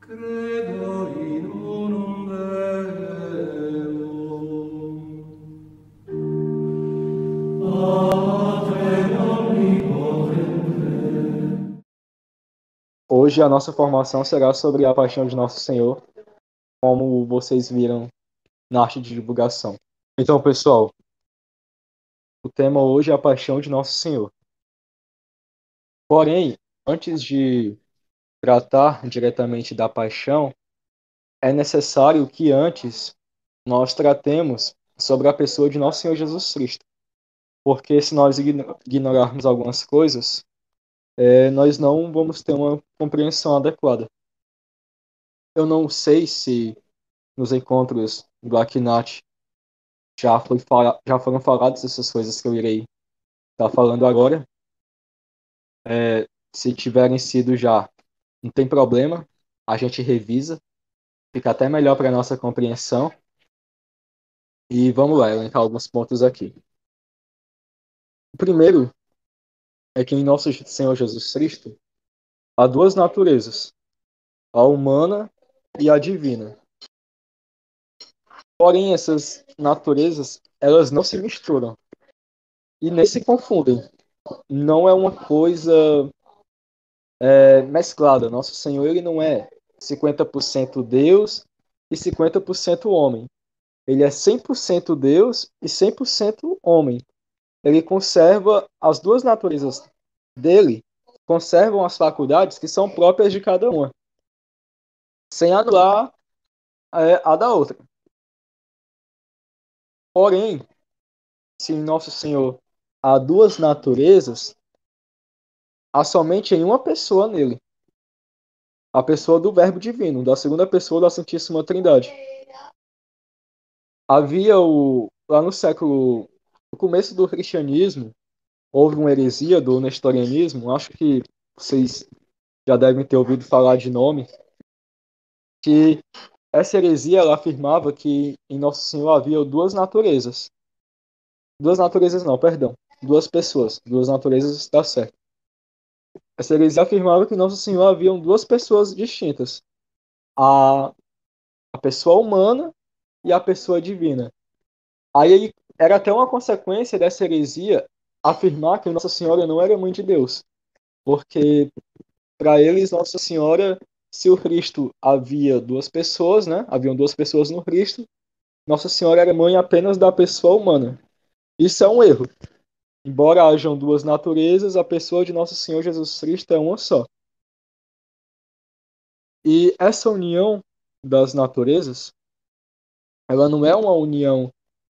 Credo in unum Deum, Patrem omnipotente. Hoje a nossa formação será sobre a paixão de Nosso Senhor, como vocês viram na arte de divulgação. Então, pessoal, o tema hoje é a paixão de Nosso Senhor. Porém, antes de tratar diretamente da paixão, é necessário que antes nós tratemos sobre a pessoa de Nosso Senhor Jesus Cristo. Porque se nós ignorarmos algumas coisas, nós não vamos ter uma compreensão adequada. Eu não sei se nos encontros do Akinat já foram faladas essas coisas que eu irei estar falando agora. Se tiverem sido já, não tem problema, a gente revisa, fica até melhor para a nossa compreensão. E vamos lá, elencar alguns pontos aqui. O primeiro é que em nosso Senhor Jesus Cristo há duas naturezas, a humana e a divina. Porém, essas naturezas, elas não se misturam e nem se confundem. Não é uma coisa mesclada. Nosso Senhor, ele não é 50% Deus e 50% homem. Ele é 100% Deus e 100% homem. Ele conserva as duas naturezas dele, conservam as faculdades que são próprias de cada uma, sem anular a da outra. Porém, se em Nosso Senhor há duas naturezas, há somente em uma pessoa nele, a pessoa do Verbo Divino, da segunda pessoa da Santíssima Trindade. Lá no no começo do cristianismo, houve uma heresia do nestorianismo, acho que vocês já devem ter ouvido falar de nome, que essa heresia ela afirmava que em Nosso Senhor havia duas naturezas. Duas naturezas não, perdão. Duas pessoas. Duas naturezas está certo. Essa heresia afirmava que em Nosso Senhor haviam duas pessoas distintas. A, a pessoa humana e a pessoa divina. Aí era até uma consequência dessa heresia afirmar que Nossa Senhora não era mãe de Deus. Porque para eles, Nossa Senhora, se o Cristo havia duas pessoas, né? Haviam duas pessoas no Cristo, Nossa Senhora era mãe apenas da pessoa humana. Isso é um erro. Embora hajam duas naturezas, a pessoa de Nosso Senhor Jesus Cristo é uma só. E essa união das naturezas, ela não é uma união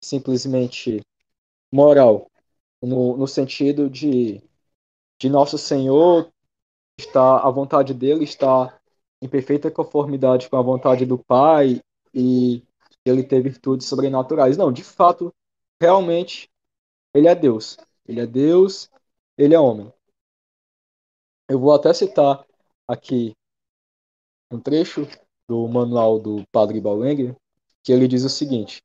simplesmente moral, no sentido de Nosso Senhor está, a vontade dele está em perfeita conformidade com a vontade do Pai e ele ter virtudes sobrenaturais. Não, de fato, realmente, ele é Deus. Ele é Deus, ele é homem. Eu vou até citar aqui um trecho do manual do Padre Baulenger, que ele diz o seguinte: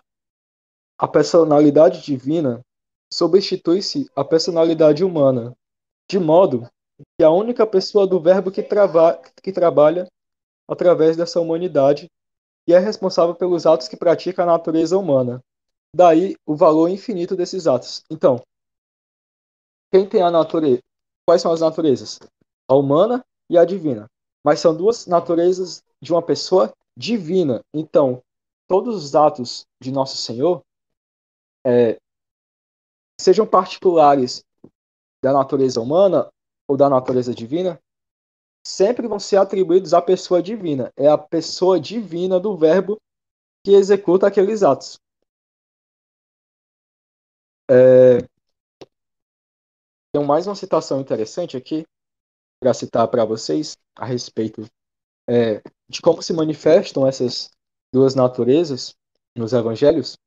a personalidade divina substitui-se à personalidade humana, de modo que a única pessoa do Verbo que trabalha através dessa humanidade e é responsável pelos atos que pratica a natureza humana. Daí o valor infinito desses atos. Então, quem tem a natureza? Quais são as naturezas? A humana e a divina. Mas são duas naturezas de uma pessoa divina. Então, todos os atos de Nosso Senhor, sejam particulares da natureza humana ou da natureza divina, sempre vão ser atribuídos à pessoa divina. É a pessoa divina do Verbo que executa aqueles atos. Tem mais uma citação interessante aqui para citar para vocês a respeito de como se manifestam essas duas naturezas nos evangelhos.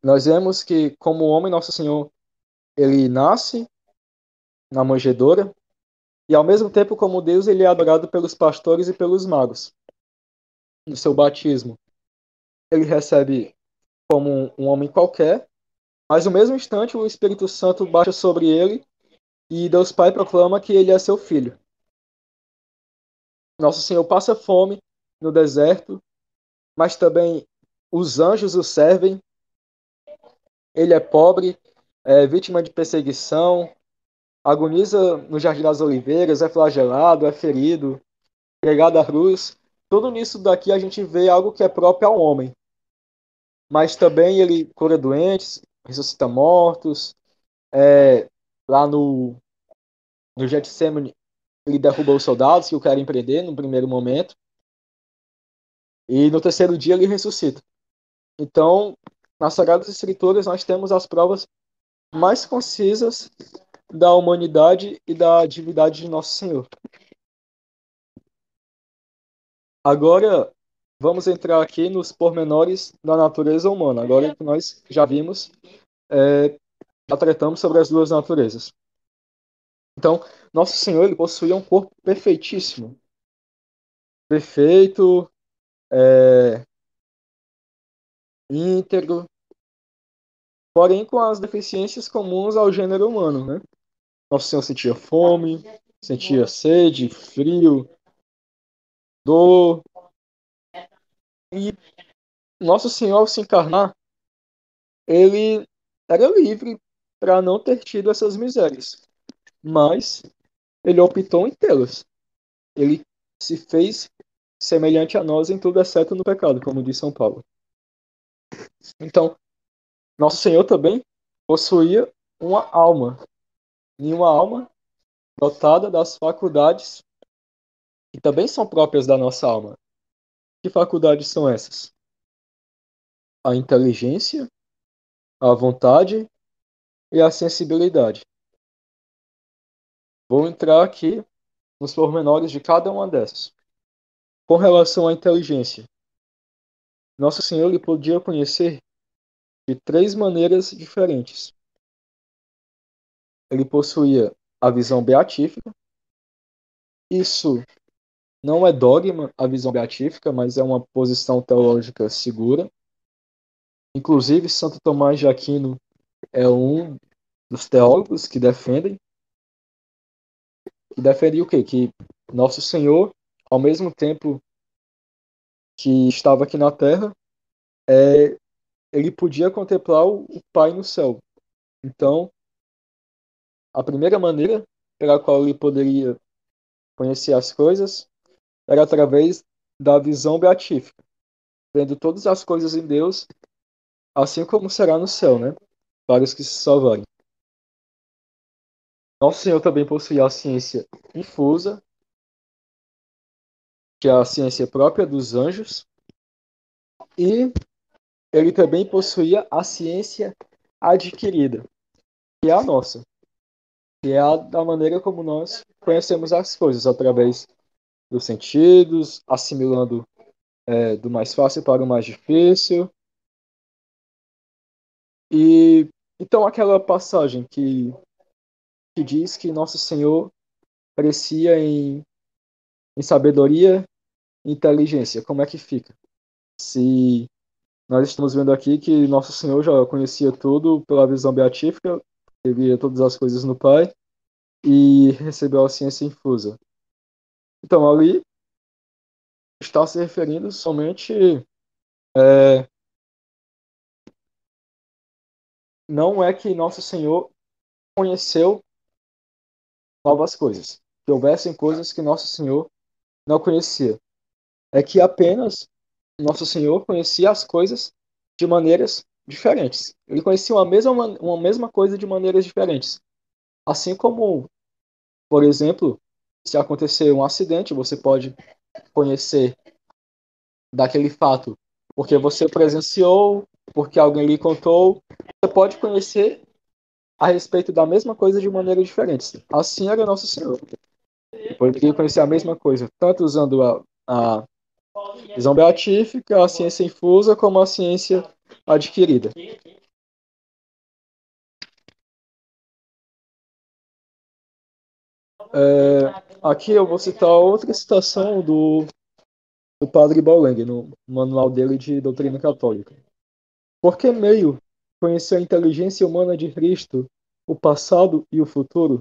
Nós vemos que, como homem, Nosso Senhor, ele nasce na manjedoura e, ao mesmo tempo, como Deus, ele é adorado pelos pastores e pelos magos. No seu batismo, ele recebe como um homem qualquer, mas no mesmo instante o Espírito Santo baixa sobre ele e Deus Pai proclama que ele é seu filho. Nosso Senhor passa fome no deserto, mas também os anjos o servem. Ele é pobre, é vítima de perseguição, agoniza no Jardim das Oliveiras, é flagelado, é ferido, pregado à cruz. Tudo nisso daqui a gente vê algo que é próprio ao homem. Mas também ele cura doentes, ressuscita mortos. Lá no Getsemane, ele derruba os soldados que o querem prender no primeiro momento. E no terceiro dia ele ressuscita. Então, nas Sagradas Escrituras, nós temos as provas mais concisas da humanidade e da divindade de Nosso Senhor. Agora, vamos entrar aqui nos pormenores da natureza humana. Agora que nós já vimos, já tratamos sobre as duas naturezas. Então, Nosso Senhor, ele possuía um corpo perfeitíssimo. Perfeito, é, íntegro, porém com as deficiências comuns ao gênero humano, né? Nosso Senhor sentia fome, sentia sede, frio, dor. E Nosso Senhor, ao se encarnar, ele era livre para não ter tido essas misérias. Mas ele optou em tê-las. Ele se fez semelhante a nós em tudo exceto no pecado, como diz São Paulo. Então, Nosso Senhor também possuía uma alma, e uma alma dotada das faculdades que também são próprias da nossa alma. Que faculdades são essas? A inteligência, a vontade e a sensibilidade. Vou entrar aqui nos pormenores de cada uma dessas. Com relação à inteligência, Nosso Senhor lhe podia conhecer de três maneiras diferentes. Ele possuía a visão beatífica. Isso não é dogma, a visão beatífica, mas é uma posição teológica segura. Inclusive, Santo Tomás de Aquino é um dos teólogos que defendem o quê? Que Nosso Senhor, ao mesmo tempo que estava aqui na Terra, ele podia contemplar o Pai no céu. Então, a primeira maneira pela qual ele poderia conhecer as coisas era através da visão beatífica, vendo todas as coisas em Deus, assim como será no céu, né? Para os que se salvarem. Nosso Senhor também possuía a ciência infusa, que é a ciência própria dos anjos, e ele também possuía a ciência adquirida, que é a nossa, que é a da maneira como nós conhecemos as coisas, através dos sentidos, assimilando do mais fácil para o mais difícil. E então aquela passagem que diz que Nosso Senhor crescia em sabedoria e inteligência, como é que fica? Se nós estamos vendo aqui que Nosso Senhor já conhecia tudo pela visão beatífica, ele via todas as coisas no Pai e recebeu a ciência infusa. Então, ali está se referindo somente, é, não é que Nosso Senhor conheceu novas coisas, que houvessem coisas que Nosso Senhor não conhecia. É que apenas Nosso Senhor conhecia as coisas de maneiras diferentes. Ele conhecia uma mesma coisa de maneiras diferentes. Assim como, por exemplo, se acontecer um acidente, você pode conhecer daquele fato porque você presenciou, porque alguém lhe contou. Você pode conhecer a respeito da mesma coisa de maneiras diferentes. Assim era Nosso Senhor. Ele poderia conhecer a mesma coisa, tanto usando a visão beatífica, a ciência infusa, como a ciência adquirida. Aqui eu vou citar outra citação do padre Bauling, no manual dele de doutrina católica. Por que meio conhecer a inteligência humana de Cristo, o passado e o futuro?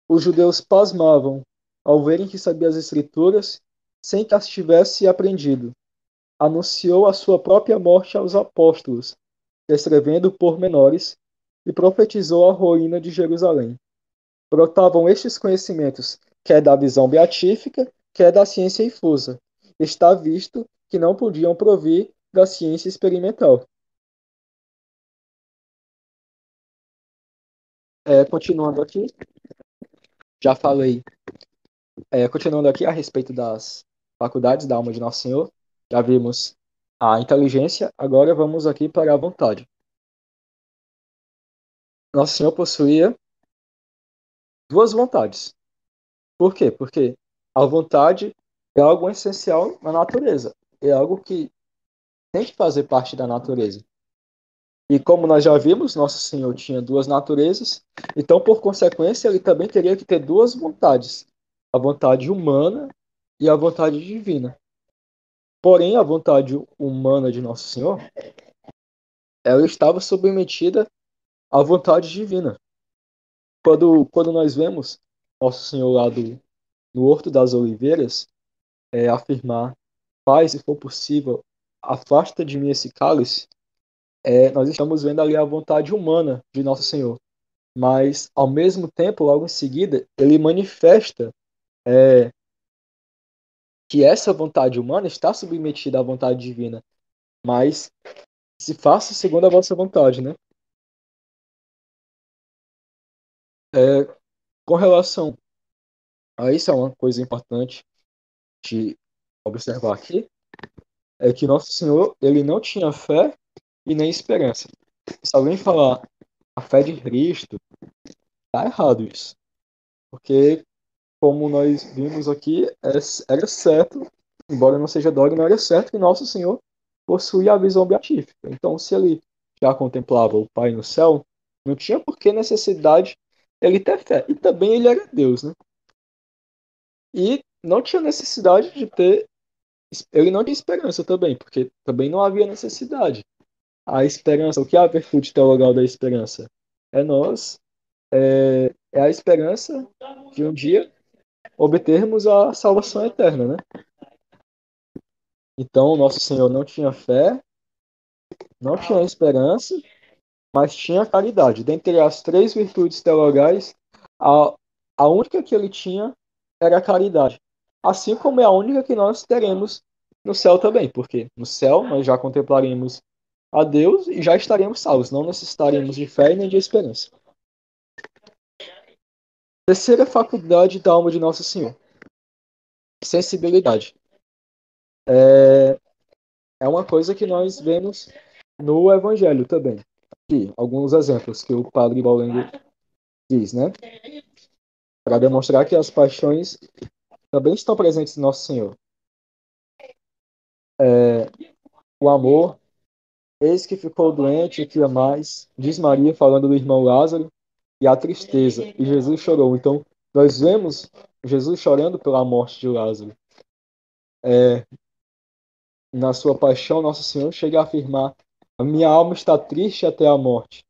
Os judeus pasmavam ao verem que sabia as Escrituras, sem que as tivesse aprendido, anunciou a sua própria morte aos apóstolos, descrevendo pormenores, e profetizou a ruína de Jerusalém. Brotavam estes conhecimentos, quer da visão beatífica, quer da ciência infusa. Está visto que não podiam provir da ciência experimental. Continuando aqui, já falei, continuando aqui a respeito das faculdades da alma de Nosso Senhor, já vimos a inteligência, agora vamos aqui para a vontade. Nosso Senhor possuía duas vontades. Por quê? Porque a vontade é algo essencial na natureza, é algo que tem que fazer parte da natureza. E como nós já vimos, Nosso Senhor tinha duas naturezas, então, por consequência, ele também teria que ter duas vontades: a vontade humana e a vontade divina. Porém, a vontade humana de Nosso Senhor, ela estava submetida à vontade divina. Quando nós vemos Nosso Senhor lá no Horto das Oliveiras, afirmar: Pai, se for possível, afasta de mim esse cálice, nós estamos vendo ali a vontade humana de Nosso Senhor. Mas, ao mesmo tempo, logo em seguida, ele manifesta que essa vontade humana está submetida à vontade divina, mas se faça segundo a vossa vontade, né? É, com relação a isso, é uma coisa importante de observar aqui, é que Nosso Senhor, ele não tinha fé e nem esperança. Se alguém falar a fé de Cristo, tá errado isso. Porque, como nós vimos aqui, era certo, embora não seja dogma, era certo que Nosso Senhor possuía a visão beatífica. Então, se ele já contemplava o Pai no céu, não tinha por que necessidade ele ter fé. E também ele era Deus, né? E não tinha necessidade de ter. Ele não tinha esperança também, porque também não havia necessidade. A esperança, o que é a virtude teologal da esperança? É nós, é a esperança de um dia obtermos a salvação eterna, né? Então, nosso Senhor não tinha fé, não tinha esperança, mas tinha caridade. Dentre as três virtudes teologais, a, a única que ele tinha era a caridade. Assim como é a única que nós teremos no céu também, porque no céu nós já contemplaremos a Deus e já estaremos salvos, não necessitaremos de fé nem de esperança. Terceira faculdade da alma de Nosso Senhor, sensibilidade. É uma coisa que nós vemos no Evangelho também. Aqui, alguns exemplos que o padre Paulinho diz, né? Para demonstrar que as paixões também estão presentes em Nosso Senhor. O amor, eis que ficou doente, o que mais, diz Maria, falando do irmão Lázaro, e a tristeza, e Jesus chorou. Então, nós vemos Jesus chorando pela morte de Lázaro. Na sua paixão, Nosso Senhor chega a afirmar: a minha alma está triste até a morte.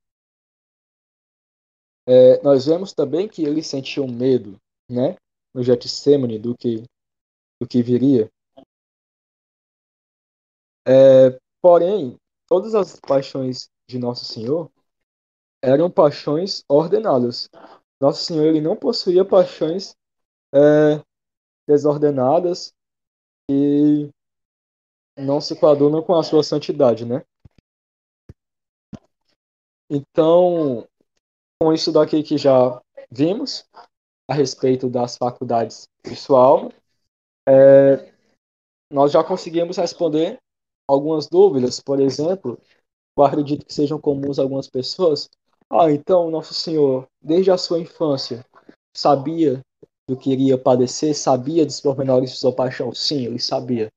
Nós vemos também que ele sentiu medo, né, no Getsemane do que viria. Porém, todas as paixões de Nosso Senhor eram paixões ordenadas. Nosso Senhor ele não possuía paixões desordenadas e não se coadunam com a sua santidade, né? Então, com isso daqui que já vimos a respeito das faculdades de sua alma, nós já conseguimos responder algumas dúvidas. Por exemplo, eu acredito que sejam comuns a algumas pessoas. Então, Nosso Senhor, desde a sua infância, sabia do que iria padecer, sabia dos pormenores de sua paixão? Sim, ele sabia.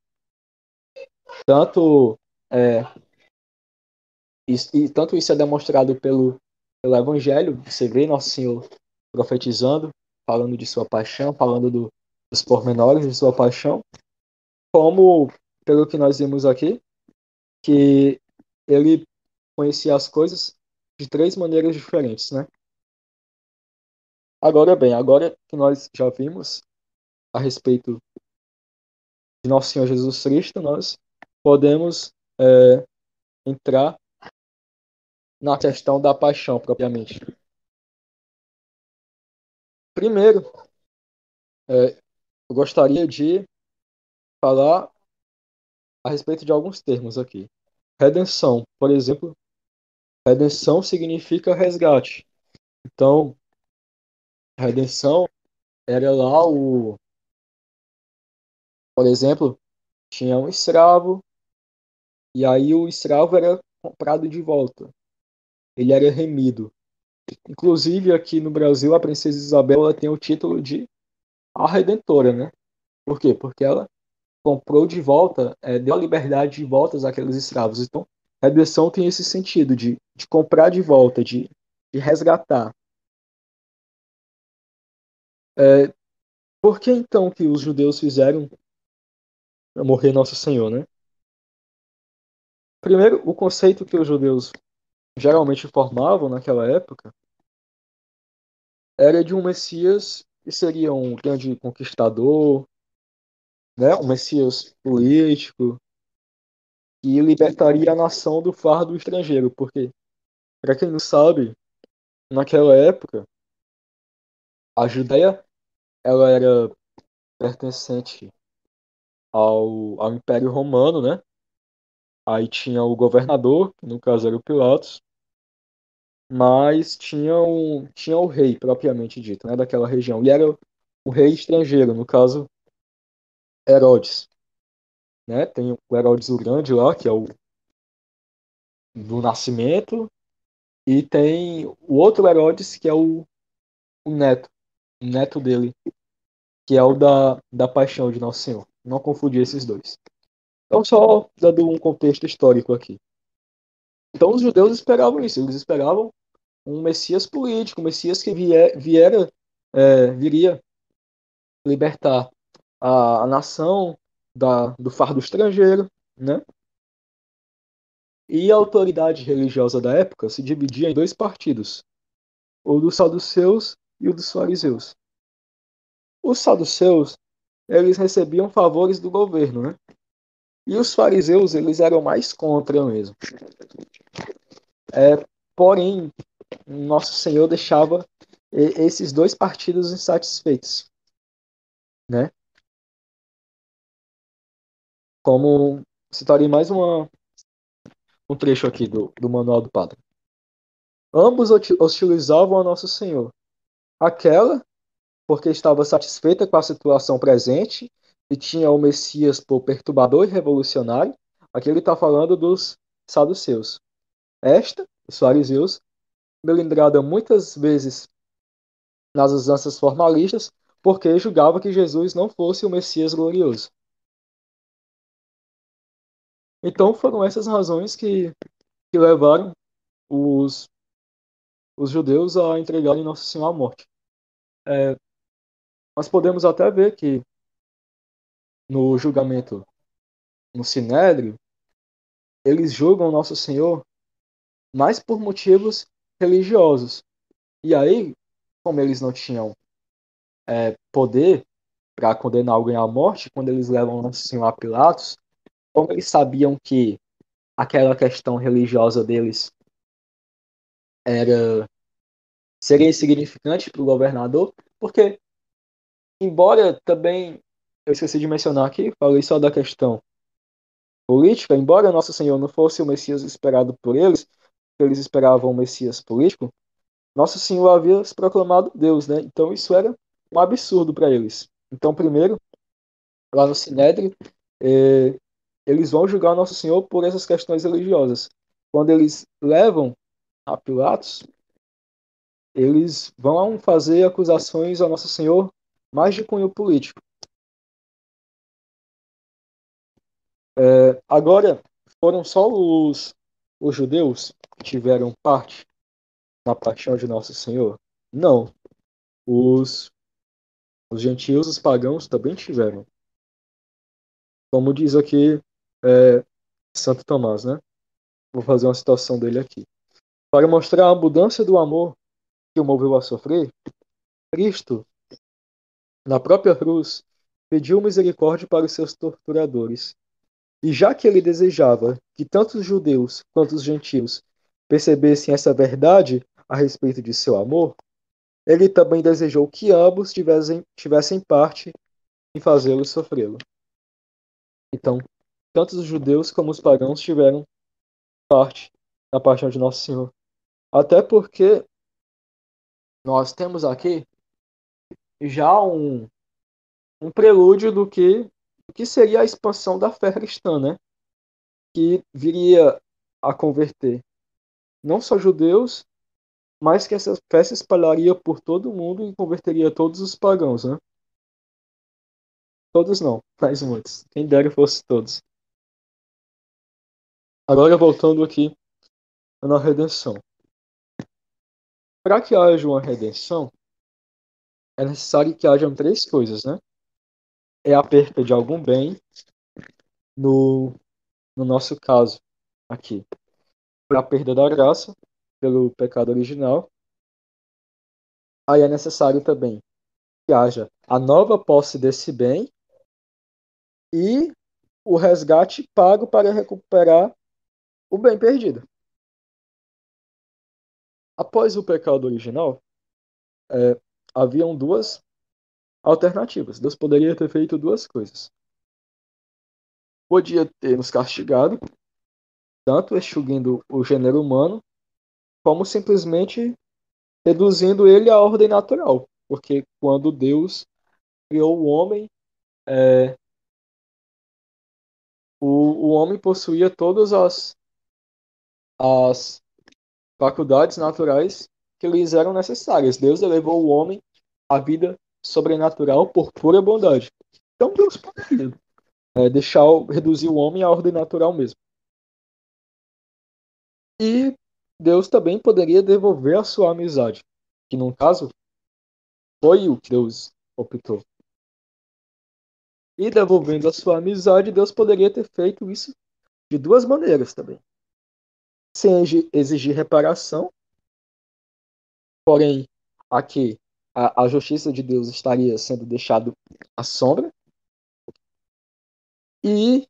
Tanto, é, tanto isso é demonstrado pelo Evangelho. Você vê Nosso Senhor profetizando, falando de sua paixão, falando dos pormenores de sua paixão, como pelo que nós vimos aqui, que ele conhecia as coisas de três maneiras diferentes, né? Agora bem, agora que nós já vimos a respeito de Nosso Senhor Jesus Cristo, nós podemos entrar na questão da paixão, propriamente. Primeiro, eu gostaria de falar a respeito de alguns termos aqui. Redenção, por exemplo, redenção significa resgate. Então, redenção era lá por exemplo, tinha um escravo e aí o escravo era comprado de volta. Ele era remido. Inclusive aqui no Brasil, a princesa Isabel ela tem o título de a Redentora, né? Por quê? Porque ela comprou de volta, deu a liberdade de volta àqueles escravos. Então, redenção tem esse sentido de comprar de volta, de resgatar. Por que então que os judeus fizeram para morrer Nosso Senhor, né? Primeiro, o conceito que os judeus geralmente formavam naquela época era de um Messias que seria um grande conquistador, né? Um Messias político que libertaria a nação do fardo estrangeiro, porque, para quem não sabe, naquela época a Judéia ela era pertencente ao Império Romano, né? Aí tinha o governador, que no caso era o Pilatos, mas tinha o rei propriamente dito, né, daquela região. E era o rei estrangeiro, no caso Herodes, né? Tem o Herodes o Grande lá, que é o do nascimento, e tem o outro Herodes, que é o neto dele, que é o da paixão de Nosso Senhor. Não confundir esses dois. Então, só dando um contexto histórico aqui. Então, os judeus esperavam isso, eles esperavam um Messias político, um Messias que viria libertar a nação do fardo estrangeiro, né? E a autoridade religiosa da época se dividia em dois partidos, o dos saduceus e o dos fariseus. Os saduceus, eles recebiam favores do governo, né? E os fariseus, eles eram mais contra mesmo. Porém, Nosso Senhor deixava esses dois partidos insatisfeitos, né? Como citarei mais um trecho aqui do Manual do Padre. Ambos hostilizavam a Nosso Senhor. Aquela, porque estava satisfeita com a situação presente e tinha o Messias por perturbador e revolucionário. Aqui ele está falando dos saduceus. Esta, os fariseus, melindrada muitas vezes nas usanças formalistas, porque julgava que Jesus não fosse o Messias glorioso. Então foram essas razões que levaram os, os judeus a entregarem Nosso Senhor à morte. Nós podemos até ver que no julgamento no Sinédrio, eles julgam Nosso Senhor mais por motivos religiosos. E aí, como eles não tinham poder para condenar alguém à morte, quando eles levam Nosso Senhor a Pilatos, como eles sabiam que aquela questão religiosa deles era seria insignificante para o governador, porque, embora também, eu esqueci de mencionar aqui, falei só da questão política, embora Nosso Senhor não fosse o Messias esperado por eles esperavam o Messias político, Nosso Senhor havia se proclamado Deus, né? Então isso era um absurdo para eles. Então, primeiro, lá no Sinédrio, eh, eles vão julgar Nosso Senhor por essas questões religiosas. Quando eles levam a Pilatos, eles vão fazer acusações a Nosso Senhor mais de cunho político. Agora, foram só os judeus que tiveram parte na paixão de Nosso Senhor? Não. Os, os gentios, os pagãos também tiveram. Como diz aqui é, Santo Tomás, né? Vou fazer uma citação dele aqui. Para mostrar a abundância do amor que o moveu a sofrer, Cristo, na própria cruz, pediu misericórdia para os seus torturadores. E já que ele desejava que tanto os judeus quanto os gentios percebessem essa verdade a respeito de seu amor, ele também desejou que ambos tivessem parte em fazê-lo sofrê-lo. Então, tanto os judeus como os pagãos tiveram parte na paixão de Nosso Senhor. Até porque nós temos aqui já um prelúdio do que seria a expansão da fé cristã, né? Que viria a converter não só judeus, mas que essa fé se espalharia por todo o mundo e converteria todos os pagãos, né? Todos não, mas muitos. Quem dera fosse todos. Agora voltando aqui na redenção. Para que haja uma redenção, é necessário que hajam três coisas, né? É a perda de algum bem, no, no nosso caso aqui, a perda da graça pelo pecado original. Aí é necessário também que haja a nova posse desse bem e o resgate pago para recuperar o bem perdido. Após o pecado original, haviam duas alternativas. Deus poderia ter feito duas coisas. Podia ter nos castigado, tanto extinguindo o gênero humano, como simplesmente reduzindo ele à ordem natural. Porque quando Deus criou o homem, é, o homem possuía todas as faculdades naturais que lhes eram necessárias. Deus elevou o homem à vida sobrenatural por pura bondade. Então Deus poderia reduzir o homem à ordem natural mesmo. E Deus também poderia devolver a sua amizade, que no caso foi o que Deus optou. E devolvendo a sua amizade, Deus poderia ter feito isso de duas maneiras também. Sem exigir reparação, porém, aqui a justiça de Deus estaria sendo deixada à sombra, e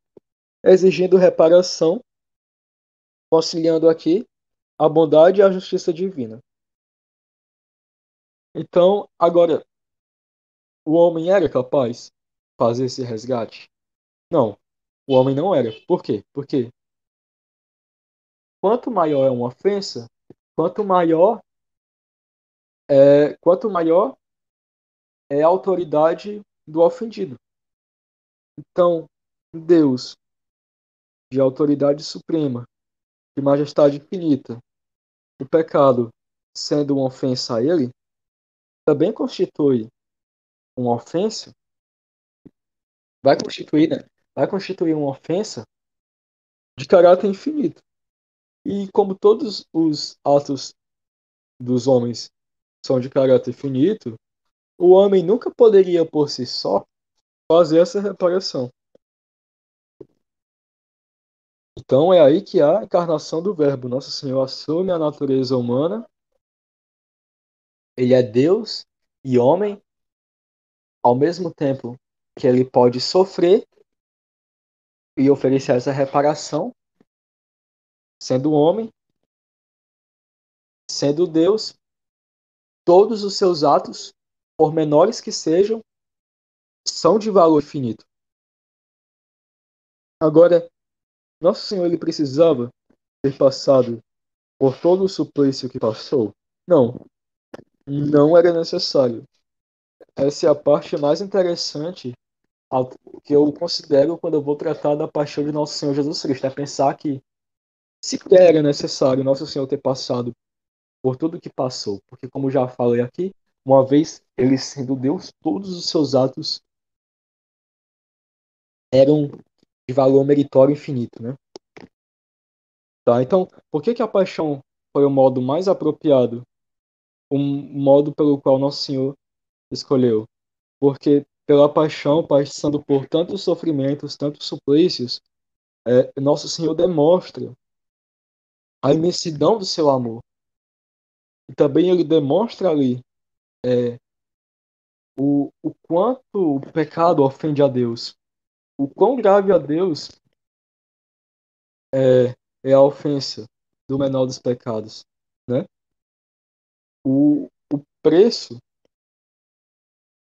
exigindo reparação, conciliando aqui a bondade e a justiça divina. Então, agora, o homem era capaz de fazer esse resgate? Não, o homem não era. Por quê? Porque quanto maior é uma ofensa, quanto maior quanto maior é a autoridade do ofendido. Então, Deus, de autoridade suprema, de majestade infinita, o pecado sendo uma ofensa a ele, também constitui uma ofensa, vai constituir, né? Vai constituir uma ofensa de caráter infinito. E como todos os atos dos homens são de caráter finito, o homem nunca poderia por si só fazer essa reparação. Então é aí que há a encarnação do Verbo. Nosso Senhor assume a natureza humana, ele é Deus e homem, ao mesmo tempo que ele pode sofrer e oferecer essa reparação, sendo homem, sendo Deus, todos os seus atos, por menores que sejam, são de valor infinito. Agora, Nosso Senhor ele precisava ter passado por todo o suplício que passou? Não, não era necessário. Essa é a parte mais interessante que eu considero quando eu vou tratar da paixão de Nosso Senhor Jesus Cristo. É pensar que sequer era necessário Nosso Senhor ter passado por tudo que passou. Porque, como já falei aqui, uma vez ele sendo Deus, todos os seus atos eram de valor meritório infinito, né? Tá, então, por que que a paixão foi o modo mais apropriado, o modo pelo qual Nosso Senhor escolheu? Porque pela paixão, passando por tantos sofrimentos, tantos suplícios, Nosso Senhor demonstra a imensidão do seu amor. E também ele demonstra ali o quanto o pecado ofende a Deus, o quão grave a Deus é, é a ofensa do menor dos pecados, né? O preço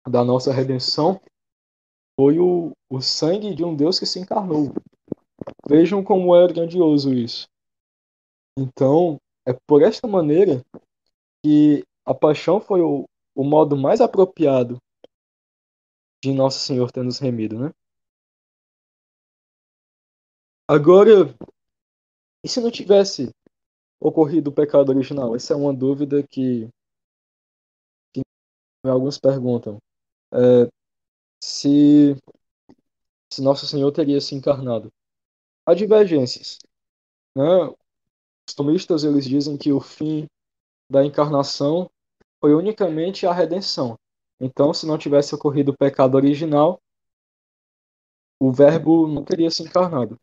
da nossa redenção foi o sangue de um Deus que se encarnou. Vejam como é grandioso isso. Então, é por esta maneira que a paixão foi o modo mais apropriado de Nosso Senhor ter nos remido, né? Agora, e se não tivesse ocorrido o pecado original? Essa é uma dúvida que alguns perguntam. É, se, se Nosso Senhor teria se encarnado. Há divergências, né? Os tomistas, eles dizem que o fim da encarnação foi unicamente a redenção. Então, se não tivesse ocorrido o pecado original, o verbo não teria se encarnado.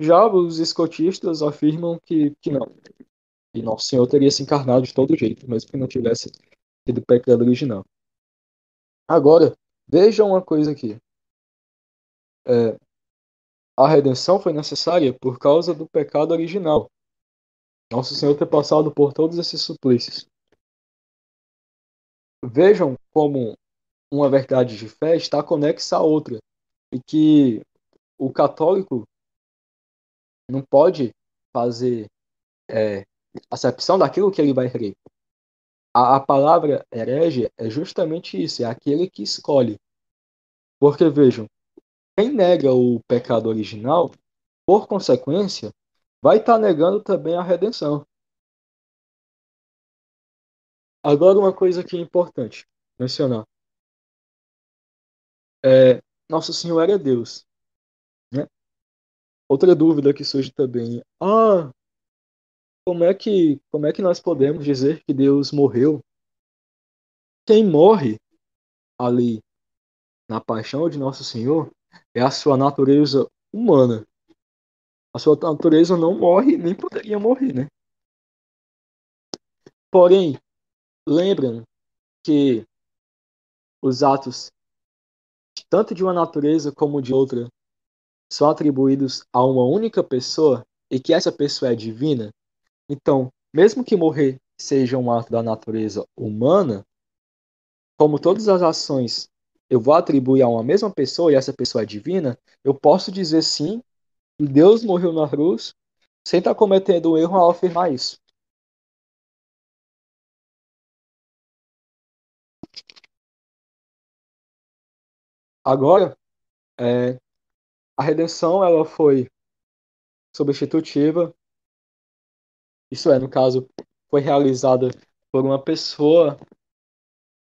Já os escotistas afirmam que não. E Nosso Senhor teria se encarnado de todo jeito, mesmo que não tivesse sido pecado original. Agora, veja uma coisa aqui. É, a redenção foi necessária por causa do pecado original. Nosso Senhor ter passado por todos esses suplícios. Vejam como uma verdade de fé está conexa à outra. E que o católico não pode fazer acepção daquilo que ele vai crer. A palavra herege é justamente isso, é aquele que escolhe. Porque vejam, quem nega o pecado original, por consequência, vai estar negando também a redenção. Agora, uma coisa que é importante mencionar. Nosso Senhor era Deus, né? Outra dúvida que surge também. Como é que nós podemos dizer que Deus morreu? Quem morre ali na paixão de Nosso Senhor é a sua natureza humana. A sua natureza não morre, nem poderia morrer, né? Porém, lembram que os atos, tanto de uma natureza como de outra, são atribuídos a uma única pessoa e que essa pessoa é divina. Então, mesmo que morrer seja um ato da natureza humana, como todas as ações eu vou atribuir a uma mesma pessoa e essa pessoa é divina, eu posso dizer sim que Deus morreu na cruz sem estar cometendo um erro ao afirmar isso. Agora, é, a redenção ela foi substitutiva, isso é, no caso, foi realizada por uma pessoa,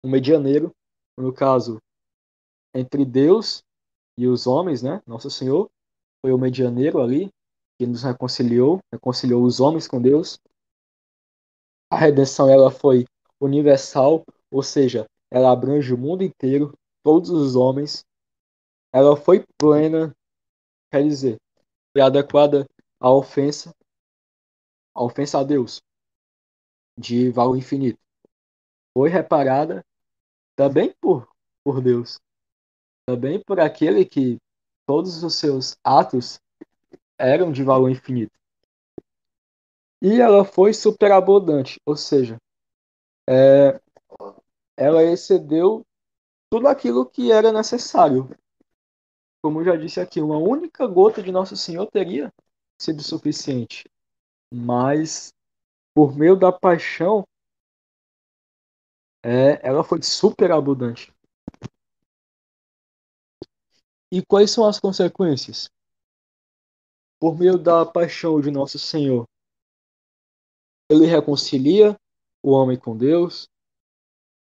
um medianeiro, no caso, entre Deus e os homens, né? Nosso Senhor foi o medianeiro ali, que nos reconciliou, reconciliou os homens com Deus. A redenção ela foi universal, ou seja, ela abrange o mundo inteiro, todos os homens. Ela foi plena, quer dizer, foi adequada à ofensa a Deus, de valor infinito. Foi reparada também por Deus, também por aquele que todos os seus atos eram de valor infinito. E ela foi superabundante, ou seja, ela excedeu tudo aquilo que era necessário. Como eu já disse aqui, uma única gota de Nosso Senhor teria sido suficiente. Mas, por meio da paixão, ela foi superabundante. E quais são as consequências? Por meio da paixão de Nosso Senhor, ele reconcilia o homem com Deus,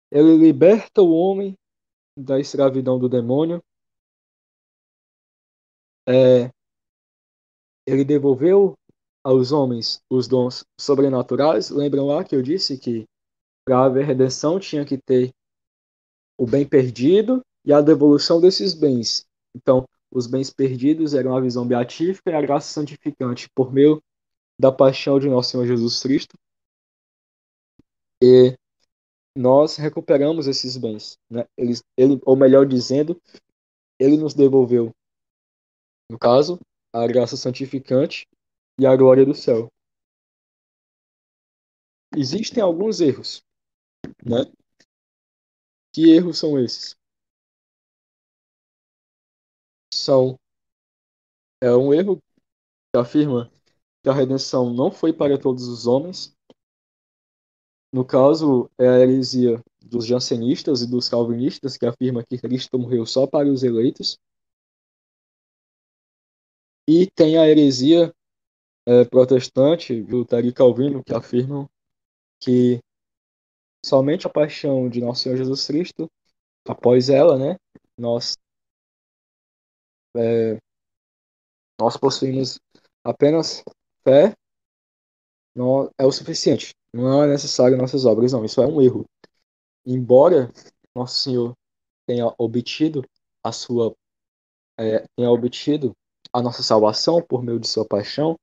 ele liberta o homem da escravidão do demônio, é, ele devolveu aos homens os dons sobrenaturais. Lembram lá que eu disse que para haver redenção tinha que ter o bem perdido e a devolução desses bens. Então, os bens perdidos eram a visão beatífica e a graça santificante por meio da paixão de nosso Senhor Jesus Cristo. E nós recuperamos esses bens, né? Ou melhor dizendo, ele nos devolveu, no caso, a graça santificante e a glória do céu. Existem alguns erros, né? Que erros são esses? São um erro que afirma que a redenção não foi para todos os homens. No caso, é a heresia dos jansenistas e dos calvinistas, que afirma que Cristo morreu só para os eleitos. E tem a heresia protestante, Lutero e Calvino, que afirmam que somente a paixão de nosso Senhor Jesus Cristo, após ela, né, nós, é, nós possuímos apenas fé, não é o suficiente. Não é necessário nossas obras, não. Isso é um erro. Embora nosso Senhor tenha obtido a sua tenha obtido a nossa salvação por meio de sua paixão,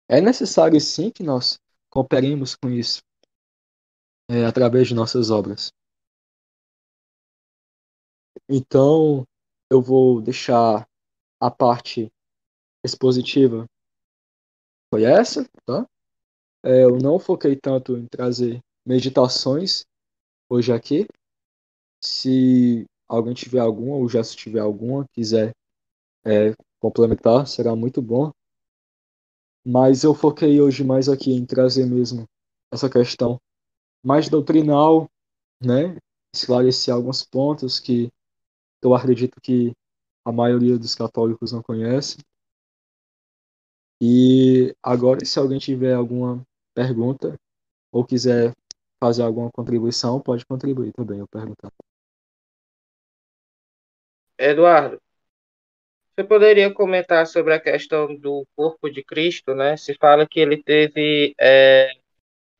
é necessário sim que nós cooperemos com isso através de nossas obras. Então, eu vou deixar a parte expositiva foi essa, tá? Eu não foquei tanto em trazer meditações hoje aqui. Se alguém tiver alguma, ou já se tiver alguma, quiser complementar, será muito bom. Mas eu foquei hoje mais aqui em trazer mesmo essa questão mais doutrinal, né? Esclarecer alguns pontos que eu acredito que a maioria dos católicos não conhece. E agora, se alguém tiver alguma pergunta ou quiser fazer alguma contribuição, pode contribuir também, eu perguntar. Eduardo, você poderia comentar sobre a questão do corpo de Cristo, né? Se fala que ele teve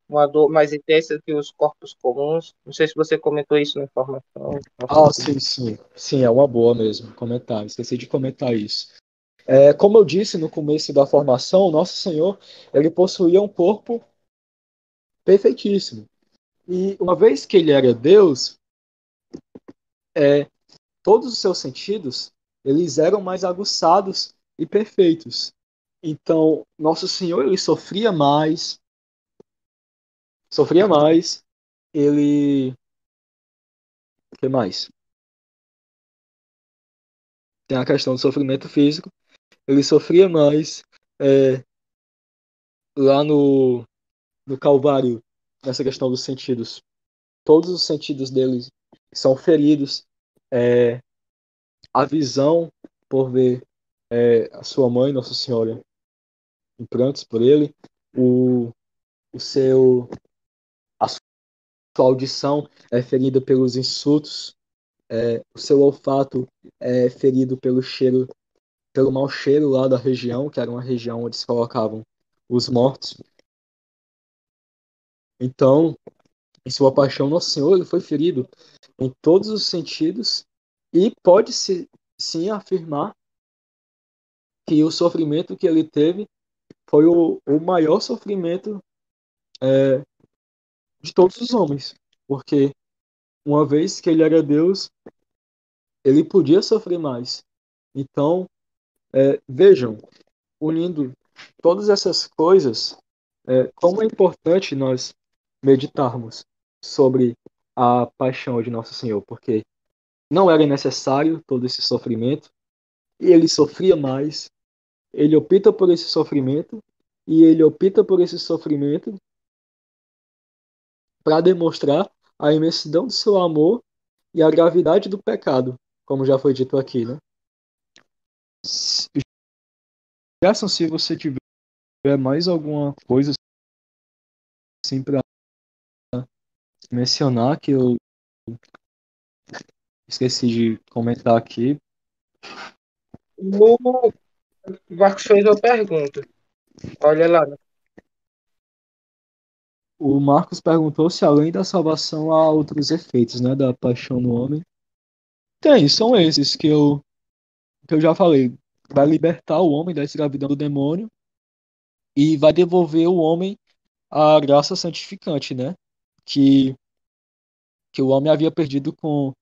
uma dor mais intensa que os corpos comuns. Não sei se você comentou isso na informação. Ah, sim, sim. Sim, é uma boa mesmo comentar. Esqueci de comentar isso. Como eu disse no começo da formação, Nosso Senhor, ele possuía um corpo perfeitíssimo. E uma vez que ele era Deus, é, todos os seus sentidos, eles eram mais aguçados e perfeitos. Então, Nosso Senhor, ele sofria mais, ele... O que mais? Tem a questão do sofrimento físico, ele sofria mais é, lá no Calvário, nessa questão dos sentidos. Todos os sentidos dele são feridos. É, a visão por ver a sua mãe, Nossa Senhora, em prantos por ele, o, o seu, a sua audição é ferida pelos insultos, o seu olfato é ferido pelo cheiro, pelo mau cheiro lá da região, que era uma região onde se colocavam os mortos. Então, em sua paixão, Nosso Senhor ele foi ferido em todos os sentidos e pode-se sim afirmar que o sofrimento que ele teve foi o maior sofrimento é, de todos os homens, porque uma vez que ele era Deus, ele podia sofrer mais. Então, vejam, unindo todas essas coisas, como é importante nós meditarmos sobre a paixão de Nosso Senhor, porque não era necessário todo esse sofrimento, e ele sofria mais, ele opta por esse sofrimento, e ele opta por esse sofrimento para demonstrar a imensidão do seu amor e a gravidade do pecado, como já foi dito aqui, né? Gerson, se você tiver mais alguma coisa assim para mencionar que eu esqueci de comentar aqui. O Marcos fez uma pergunta. Olha lá, né? O Marcos perguntou se além da salvação há outros efeitos, né, da paixão no homem. Tem, são esses que eu já falei. Vai libertar o homem da escravidão do demônio e vai devolver o homem a graça santificante, né? Que que o homem havia perdido com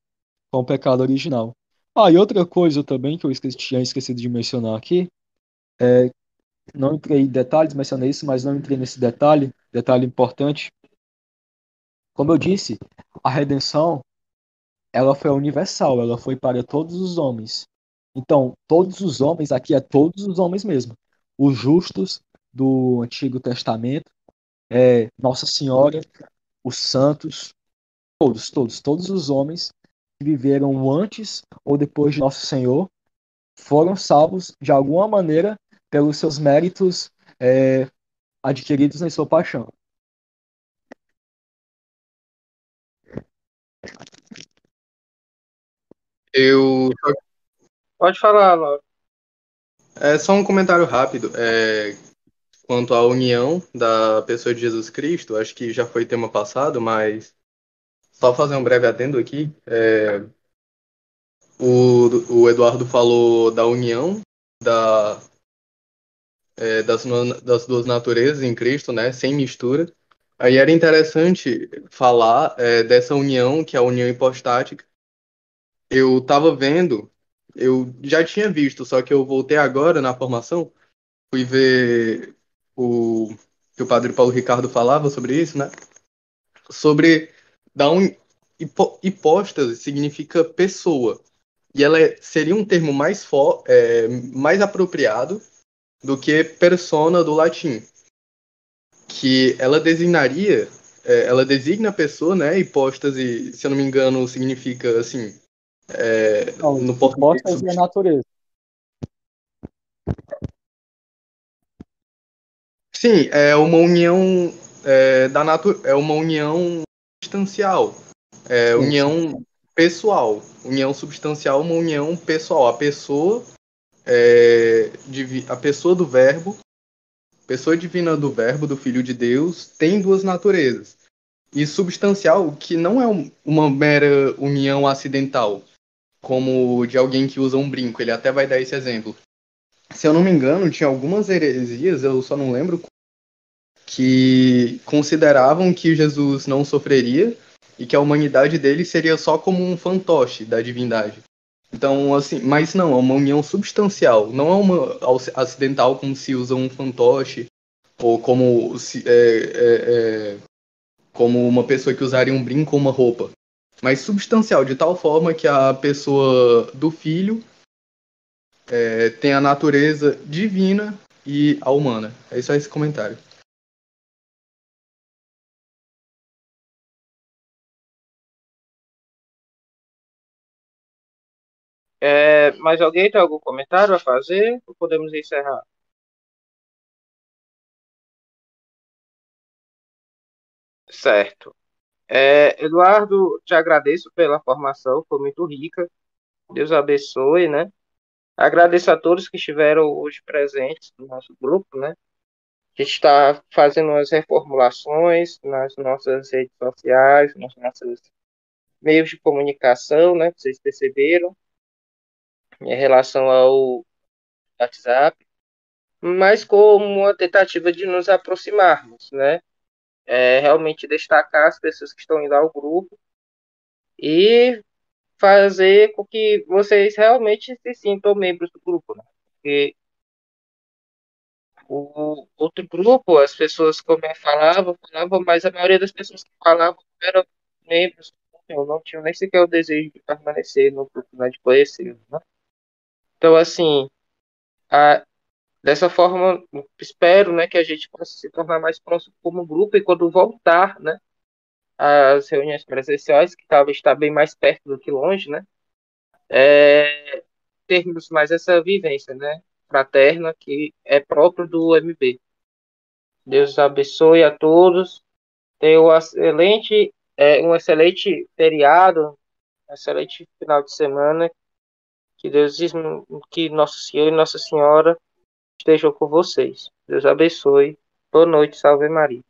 o pecado original. Ah, e outra coisa também que eu tinha esquecido de mencionar aqui, não entrei em detalhes, mencionei isso, mas não entrei nesse detalhe importante. Como eu disse, a redenção, ela foi universal, ela foi para todos os homens. Então, todos os homens, aqui é todos os homens mesmo. Os justos do Antigo Testamento, Nossa Senhora, os santos, todos os homens que viveram antes ou depois de Nosso Senhor foram salvos de alguma maneira pelos seus méritos adquiridos em sua paixão. Eu Pode falar, Laura. É só um comentário rápido. Quanto à união da pessoa de Jesus Cristo, acho que já foi tema passado, mas só fazer um breve adendo aqui. O Eduardo falou da união da, das duas naturezas em Cristo, né, sem mistura. Aí era interessante falar dessa união, que é a união hipostática. Eu estava vendo, eu já tinha visto, só que eu voltei agora na formação, fui ver o que o padre Paulo Ricardo falava sobre isso, né? Sobre da um hipóstase significa pessoa. E ela seria um termo mais apropriado do que persona do latim, que ela ela designa a pessoa, né? Hipóstase, se eu não me engano, significa assim, Não, no português. hipóstase é a natureza. Sim, é uma união é uma união substancial, Sim, sim. união pessoal, união substancial, uma união pessoal. A pessoa do Verbo, pessoa divina do Verbo, do Filho de Deus, tem duas naturezas. E substancial, que não é uma mera união acidental, como de alguém que usa um brinco. Ele até vai dar esse exemplo. Se eu não me engano, tinha algumas heresias, eu só não lembro, que consideravam que Jesus não sofreria e que a humanidade dele seria só como um fantoche da divindade. Então, assim, mas não, é uma união substancial, não é uma acidental como se usa um fantoche ou como uma pessoa que usaria um brinco ou uma roupa, mas substancial, de tal forma que a pessoa do filho tem a natureza divina e a humana. É só esse comentário. Mais alguém tem algum comentário a fazer? Ou podemos encerrar? Certo. Eduardo, te agradeço pela formação, foi muito rica. Deus abençoe, né? Agradeço a todos que estiveram hoje presentes no nosso grupo, né? A gente está fazendo umas reformulações nas nossas redes sociais, nos nossos meios de comunicação, né? Vocês perceberam, em relação ao WhatsApp, mas como uma tentativa de nos aproximarmos, né? Realmente destacar as pessoas que estão indo ao grupo e fazer com que vocês realmente se sintam membros do grupo, né? Porque o outro grupo, as pessoas como eu falavam, mas a maioria das pessoas que falavam eram membros do grupo, eu não tinha nem sequer o desejo de permanecer no grupo, né, de conhecer, né? Então, assim, a, dessa forma, espero, né, que a gente possa se tornar mais próximo como grupo e quando voltar, né, às reuniões presenciais, que talvez está bem mais perto do que longe, né, termos mais essa vivência, né, fraterna que é próprio do MB. Deus abençoe a todos. Tenha um excelente feriado, um excelente final de semana. Que Deus, que Nosso Senhor e Nossa Senhora estejam com vocês. Deus abençoe. Boa noite, salve Maria.